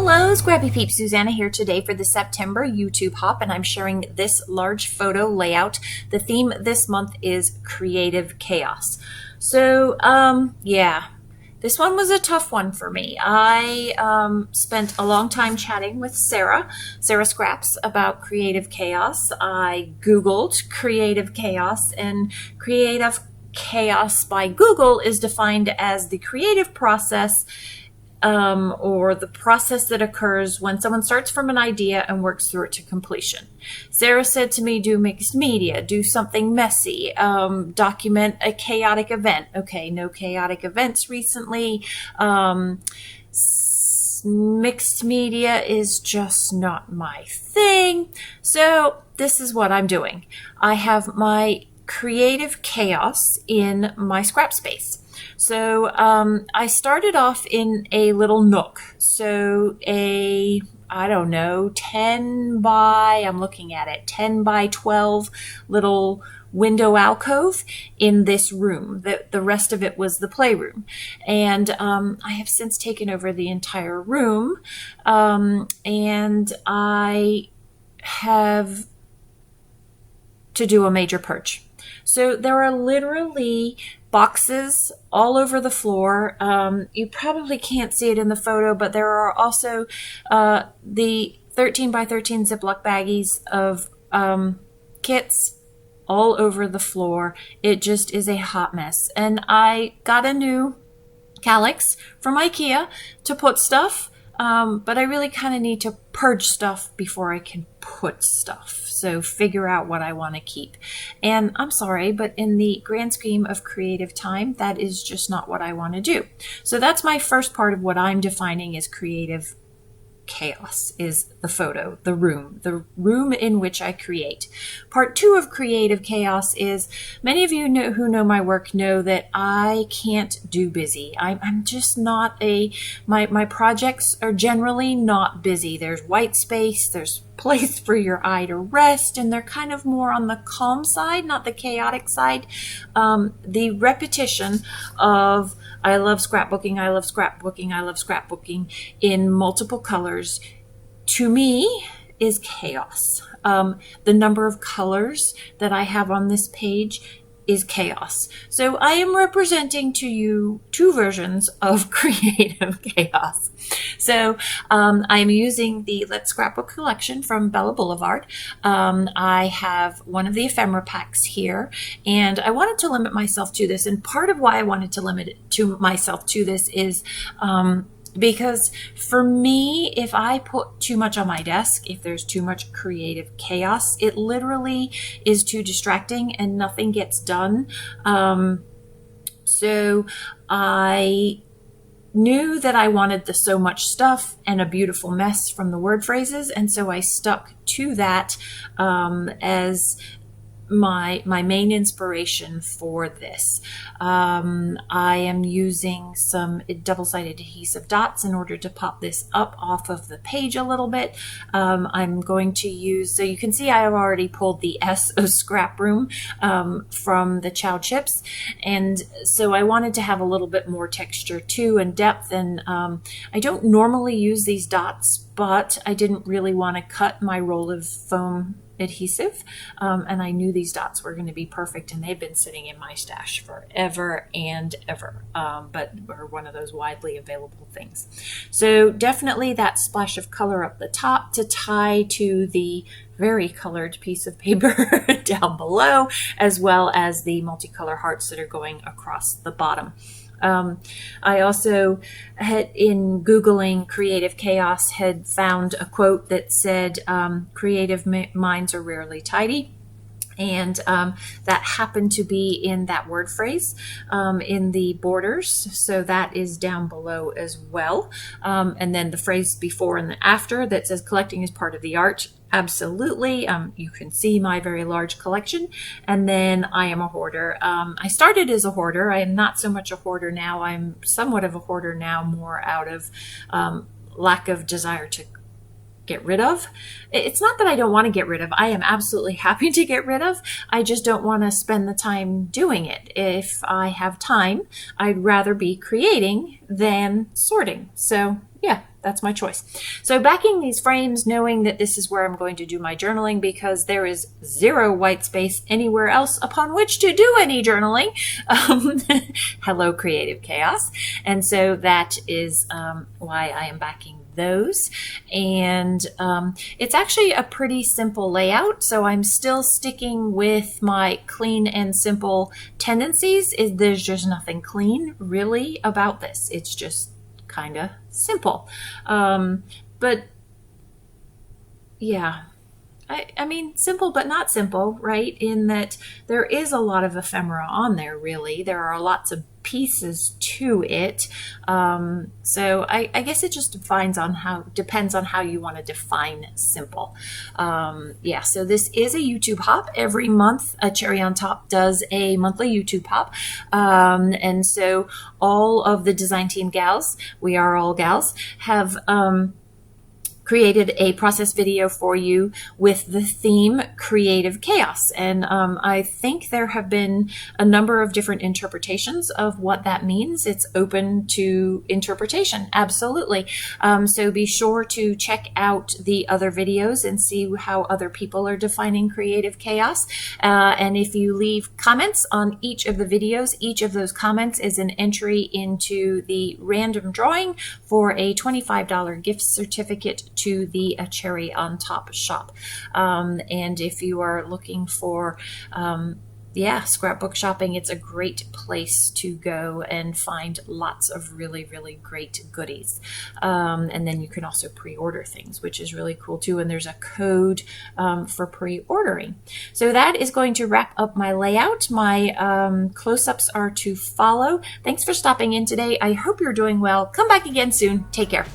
Hello, Scrappy Peeps. Suzanna here today for the September YouTube Hop, and I'm sharing this large photo layout. The theme this month is Creative Chaos. So, yeah, this one was a tough one for me. I spent a long time chatting with Sarah Scraps, about Creative Chaos. I Googled Creative Chaos, and Creative Chaos by Google is defined as the creative process or the process that occurs when someone starts from an idea and works through it to completion. Sarah said to me, do mixed media, do something messy, document a chaotic event. Okay, no chaotic events recently. Mixed media is just not my thing. So this is what I'm doing. I have my creative chaos in my scrap space. So I started off in a little nook. So I don't know, 10 by 12 little window alcove in this room. The rest of it was the playroom. And I have since taken over the entire room. And I have to do a major purge. So there are literally boxes all over the floor. You probably can't see it in the photo, but there are also the 13 by 13 Ziploc baggies of kits all over the floor. It just is a hot mess. And I got a new calyx from IKEA to put stuff, but I really kind of need to purge stuff before I can put stuff. So figure out what I want to keep. And I'm sorry, but in the grand scheme of creative time, that is just not what I want to do. So that's my first part of what I'm defining as creative chaos, is the photo, the room in which I create. Part two of creative chaos is, many of you who know my work know that I can't do busy. I'm just not my projects are generally not busy. There's white space, there's place for your eye to rest, and they're kind of more on the calm side, not the chaotic side. The repetition of I love scrapbooking, I love scrapbooking, I love scrapbooking in multiple colors, to me, is chaos. The number of colors that I have on this page is chaos. So I am representing to you two versions of creative chaos. So I'm using the Let's Scrapbook collection from Blvd. I have one of the ephemera packs here, and I wanted to limit myself to this. And part of why I wanted to limit it to myself to this is because for me, if I put too much on my desk, if there's too much creative chaos, it literally is too distracting and nothing gets done. So I knew that I wanted so much stuff and a beautiful mess from the word phrases, and so I stuck to that as my main inspiration for this. I am using some double-sided adhesive dots in order to pop this up off of the page a little bit. I'm going to use, so you can see I have already pulled the S of Scrap Room from the Chow Chips, and so I wanted to have a little bit more texture too and depth, and I don't normally use these dots, but I didn't really want to cut my roll of foam adhesive, and I knew these dots were going to be perfect, and they've been sitting in my stash forever and ever, but are one of those widely available things. So definitely that splash of color up the top to tie to the very colored piece of paper down below, as well as the multicolor hearts that are going across the bottom. I also in Googling Creative Chaos had found a quote that said, creative minds are rarely tidy. And that happened to be in that word phrase in the borders. So that is down below as well. And then the phrase before and after that says collecting is part of the art. Absolutely. You can see my very large collection. And then I am a hoarder. I started as a hoarder. I am not so much a hoarder now. I'm somewhat of a hoarder now, more out of lack of desire to get rid of. It's not that I don't want to get rid of. I am absolutely happy to get rid of. I just don't want to spend the time doing it. If I have time, I'd rather be creating than sorting. So yeah, that's my choice. So backing these frames, knowing that this is where I'm going to do my journaling because there is zero white space anywhere else upon which to do any journaling. Hello, creative chaos. And so that is why I am backing those. And it's actually a pretty simple layout. So I'm still sticking with my clean and simple tendencies. There's just nothing clean really about this. It's just kind of simple. But yeah, I mean, simple but not simple, right? In that there is a lot of ephemera on there, really. There are lots of pieces to it. So I guess it just depends on how you want to define simple. Yeah, so this is a YouTube hop. Every month, a Cherry on Top does a monthly YouTube hop. And so all of the design team gals, we are all gals, have created a process video for you with the theme Creative Chaos. And I think there have been a number of different interpretations of what that means. It's open to interpretation, absolutely. So be sure to check out the other videos and see how other people are defining Creative Chaos. And if you leave comments on each of the videos, each of those comments is an entry into the random drawing for a $25 gift certificate to the Cherry on Top shop. And if you are looking for scrapbook shopping, it's a great place to go and find lots of really, really great goodies. And then you can also pre-order things, which is really cool too. And there's a code for pre-ordering. So that is going to wrap up my layout. My close-ups are to follow. Thanks for stopping in today. I hope you're doing well. Come back again soon. Take care.